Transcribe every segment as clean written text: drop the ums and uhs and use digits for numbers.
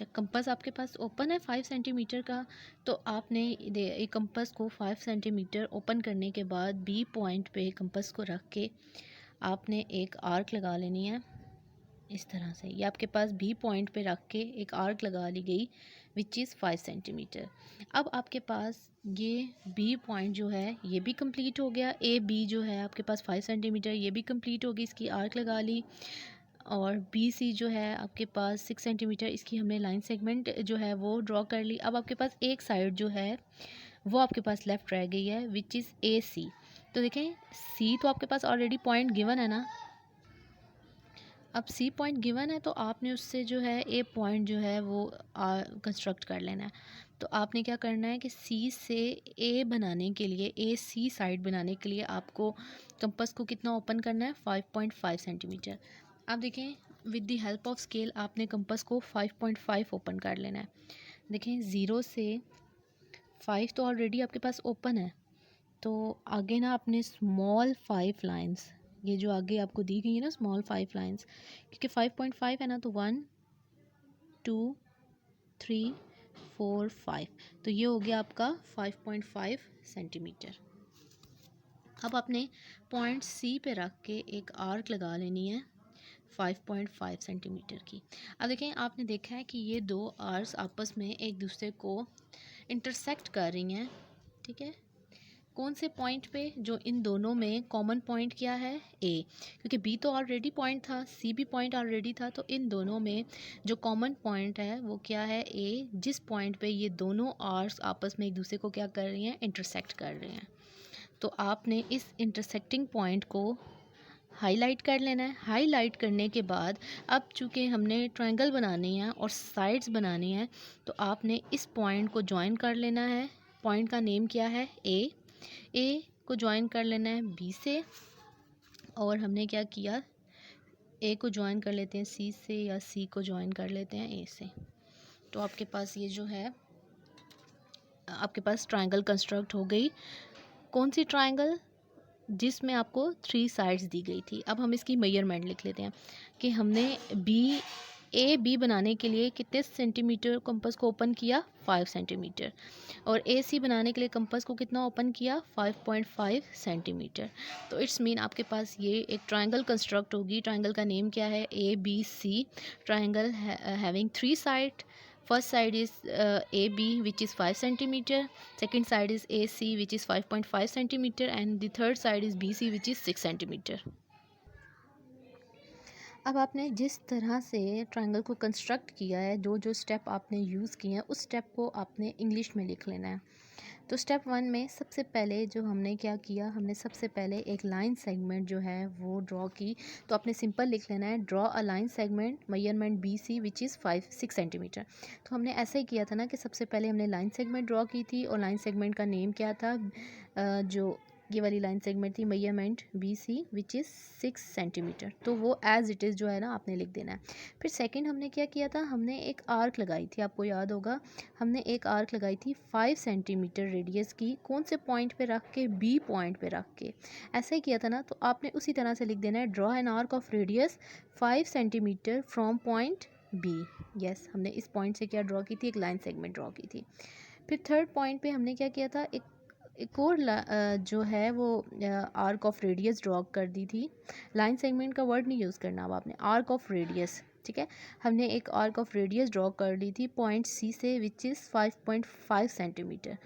अच्छा, कंपास आपके पास ओपन है 5 सेंटीमीटर का, तो आपने ये कंपास को 5 सेंटीमीटर ओपन करने के बाद बी पॉइंट पे कंपास को रख के आपने एक आर्क लगा लेनी है इस तरह से। ये आपके पास बी पॉइंट पे रख के एक आर्क लगा ली गई विच इज़ 5 सेंटीमीटर। अब आपके पास ये बी पॉइंट जो है ये भी कंप्लीट हो गया, ए बी जो है आपके पास 5 सेंटीमीटर ये भी कंप्लीट हो गई, इसकी आर्क लगा ली। और बी सी जो है आपके पास 6 सेंटीमीटर, इसकी हमने लाइन सेगमेंट जो है वो ड्रॉ कर ली। अब आपके पास एक साइड जो है वो आपके पास लेफ़्ट रह गई है विच इज़ ए सी। तो देखें सी तो आपके पास ऑलरेडी पॉइंट गिवन है ना, अब सी पॉइंट गिवन है तो आपने उससे जो है ए पॉइंट जो है वो कंस्ट्रक्ट कर लेना है। तो आपने क्या करना है कि सी से ए बनाने के लिए, ए सी साइड बनाने के लिए आपको कंपास को कितना ओपन करना है 5.5 सेंटीमीटर। अब देखें with the help of scale आपने कंपास को 5.5 ओपन कर लेना है। देखें 0 से 5 तो ऑलरेडी आपके पास ओपन है, तो आगे ना आपने स्मॉल 5 लाइंस, ये जो आगे आपको दी गई है ना स्मॉल 5 लाइंस, क्योंकि 5.5 है ना, तो 1 2 3 4 5, तो ये हो गया आपका 5.5 सेंटीमीटर। अब आपने पॉइंट सी पे रख के एक आर्क लगा लेनी है 5.5 सेंटीमीटर की। अब देखें आपने देखा है कि ये दो आर्क्स आपस में एक दूसरे को इंटरसेक्ट कर रही हैं, ठीक है। कौन से पॉइंट पे? जो इन दोनों में कॉमन पॉइंट क्या है? ए, क्योंकि बी तो ऑलरेडी पॉइंट था, सी भी पॉइंट ऑलरेडी था, तो इन दोनों में जो कॉमन पॉइंट है वो क्या है? ए, जिस पॉइंट पे ये दोनों आर्क्स आपस में एक दूसरे को क्या कर रही हैं? इंटरसेक्ट कर रहे हैं। तो आपने इस इंटरसेक्टिंग पॉइंट को हाईलाइट कर लेना है। हाईलाइट करने के बाद अब चूँकि हमने ट्रायंगल बनानी है और साइड्स बनानी है, तो आपने इस पॉइंट को ज्वाइन कर लेना है। पॉइंट का नेम क्या है? ए को ज्वाइन कर लेना है बी से, और हमने क्या किया, ए को ज्वाइन कर लेते हैं सी से, या सी को ज्वाइन कर लेते हैं ए से। तो आपके पास ये जो है आपके पास ट्रायंगल कंस्ट्रक्ट हो गई। कौन सी ट्रायंगल? जिसमें आपको 3 साइड्स दी गई थी। अब हम इसकी मेजरमेंट लिख लेते हैं कि हमने बी बनाने के लिए कितने सेंटीमीटर कंपास को ओपन किया? 5 सेंटीमीटर। और ए सी बनाने के लिए कंपास को कितना ओपन किया? 5.5 सेंटीमीटर। तो इट्स मीन आपके पास ये एक ट्रायंगल कंस्ट्रक्ट होगी। ट्रायंगल का नेम क्या है? A B C. Triangle having 3 side. First side is AB which is 5 centimeter, second side is AC which is 5.5 centimeter, and the third side is BC which is 6 centimeter. अब आपने जिस तरह से triangle को construct किया है, जो जो स्टेप आपने यूज़ किए हैं उस स्टेप को आपने इंग्लिश में लिख लेना है। तो स्टेप 1 में सबसे पहले जो हमने क्या किया, हमने सबसे पहले एक लाइन सेगमेंट जो है वो ड्रॉ की। तो आपने सिंपल लिख लेना है, draw a line segment measurement B C which is 6 centimetre. तो हमने ऐसा ही किया था ना कि सबसे पहले हमने लाइन सेगमेंट ड्रॉ की थी, और लाइन सेगमेंट का नेम क्या था? जो ये वाली लाइन सेगमेंट थी measurement B C which is 6 centimetre. तो वो एज़ इट इज़ जो है ना आपने लिख देना है। फिर सेकंड हमने क्या किया था, हमने एक आर्क लगाई थी, आपको याद होगा हमने एक आर्क लगाई थी 5 सेंटीमीटर रेडियस की। कौन से पॉइंट पे रख के? बी पॉइंट पे रख के। ऐसा ही किया था ना, तो आपने उसी तरह से लिख देना है, draw an arc of radius 5 centimetre from point B. Yes, हमने इस पॉइंट से क्या ड्रॉ की थी? एक लाइन सेगमेंट ड्रॉ की थी। फिर थर्ड पॉइंट पे हमने क्या किया था, एक और जो है वो आर्क ऑफ रेडियस ड्रॉ कर दी थी। लाइन सेगमेंट का वर्ड नहीं यूज़ करना, अब आपने आर्क ऑफ रेडियस, ठीक है। हमने एक आर्क ऑफ रेडियस ड्रॉ कर ली थी पॉइंट सी से विच इज़ 5.5 सेंटीमीटर।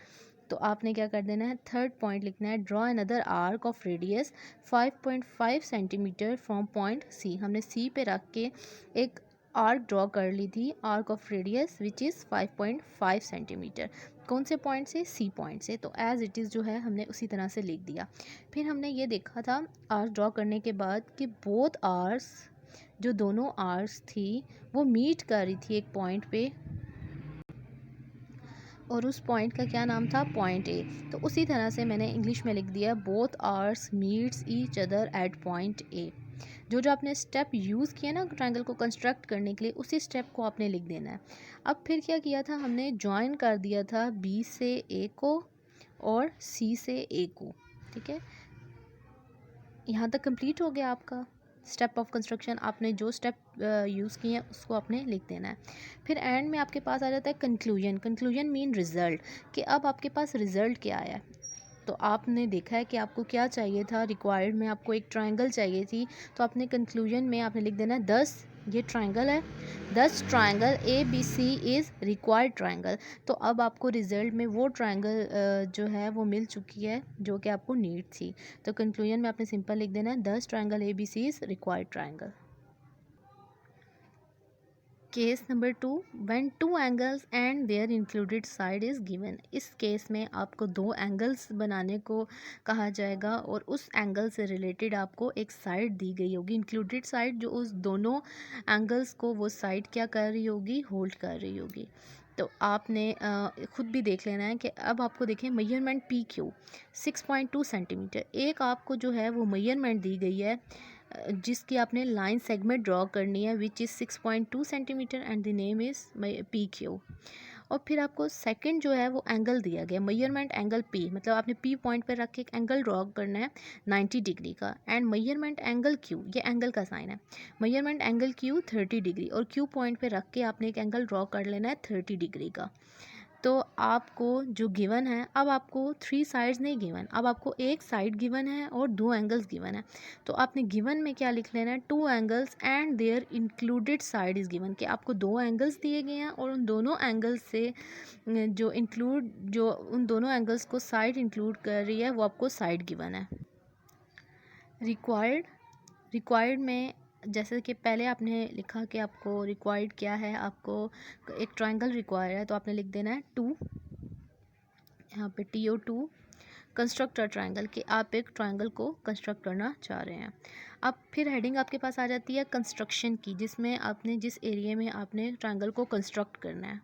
तो आपने क्या कर देना है, थर्ड पॉइंट लिखना है, draw another arc of radius 5.5 centimetre from point C. हमने सी पे रख के एक आर्क ड्रॉ कर ली थी, arc of radius which is 5.5 centimetre. कौन से पॉइंट से? सी पॉइंट से। तो एज़ इट इज़ जो है हमने उसी तरह से लिख दिया। फिर हमने ये देखा था आर्क ड्रॉ करने के बाद कि बोथ आर्क्स, जो दोनों आर्क्स थी वो मीट कर रही थी एक पॉइंट पे, और उस पॉइंट का क्या नाम था? Point A. तो उसी तरह से मैंने इंग्लिश में लिख दिया, both arcs meets each other at point A. जो जो आपने स्टेप यूज़ किया ना ट्रायंगल को कंस्ट्रक्ट करने के लिए, उसी स्टेप को आपने लिख देना है। अब फिर क्या किया था, हमने ज्वाइन कर दिया था बी से ए को और सी से ए को, ठीक है। यहाँ तक कंप्लीट हो गया आपका। स्टेप ऑफ कंस्ट्रक्शन, आपने जो स्टेप यूज़ किए हैं उसको आपने लिख देना है। फिर एंड में आपके पास आ जाता है कंक्लूजन। कंक्लूजन मीन रिज़ल्ट, कि अब आपके पास रिज़ल्ट क्या आया। तो आपने देखा है कि आपको क्या चाहिए था, रिक्वायर्ड में आपको एक ट्रायंगल चाहिए थी, तो आपने कंक्लूजन में आपने लिख देना 10, ये ट्रायंगल है, 10 triangle ABC is required triangle. तो अब आपको रिज़ल्ट में वो ट्रायंगल जो है वो मिल चुकी है जो कि आपको नीड थी। तो कंक्लूजन में आपने सिंपल लिख देना है 10 triangle ABC is required triangle. Case number 2, when two angles and their included side is given. इस केस में आपको दो एंगल्स बनाने को कहा जाएगा और उस एंगल से रिलेटेड आपको एक साइड दी गई होगी, इंक्लूडेड साइड, जो उस दोनों एंगल्स को वो साइड क्या कर रही होगी, होल्ड कर रही होगी। तो आपने खुद भी देख लेना है कि अब आपको देखें मेजरमेंट PQ 6.2 सेंटीमीटर, एक आपको जो है वो मेजरमेंट दी गई है जिसकी आपने लाइन सेगमेंट ड्रॉ करनी है which is 6.2 centimetre and the name is PQ। और फिर आपको सेकंड जो है वो एंगल दिया गया, मेजरमेंट एंगल P, मतलब आपने P पॉइंट पर रख के एक एंगल ड्रॉ करना है 90 डिग्री का, एंड मेजरमेंट एंगल Q, ये एंगल का साइन है, मेजरमेंट एंगल Q 30 डिग्री, और Q पॉइंट पे रख के आपने एक एंगल ड्रॉ कर लेना है 30 डिग्री का। तो आपको जो गिवन है, अब आपको 3 साइड्स नहीं गिवन, अब आपको एक साइड गिवन है और 2 एंगल्स गिवन है। तो आपने गिवन में क्या लिख लेना है, 2 angles and their included side is given, कि आपको 2 एंगल्स दिए गए हैं और उन दोनों एंगल्स से जो उन दोनों एंगल्स को साइड इंक्लूड कर रही है वो आपको साइड गिवन है। रिक्वायर्ड में जैसे कि पहले आपने लिखा कि आपको रिक्वायर्ड क्या है, आपको एक ट्रायंगल रिक्वायर है, तो आपने लिख देना है 2, यहाँ पे TO2 कंस्ट्रक्ट अ ट्रायंगल, कि आप एक ट्रायंगल को कंस्ट्रक्ट करना चाह रहे हैं। अब फिर हेडिंग आपके पास आ जाती है कंस्ट्रक्शन की, जिसमें आपने जिस एरिया में आपने ट्रायंगल को कंस्ट्रक्ट करना है।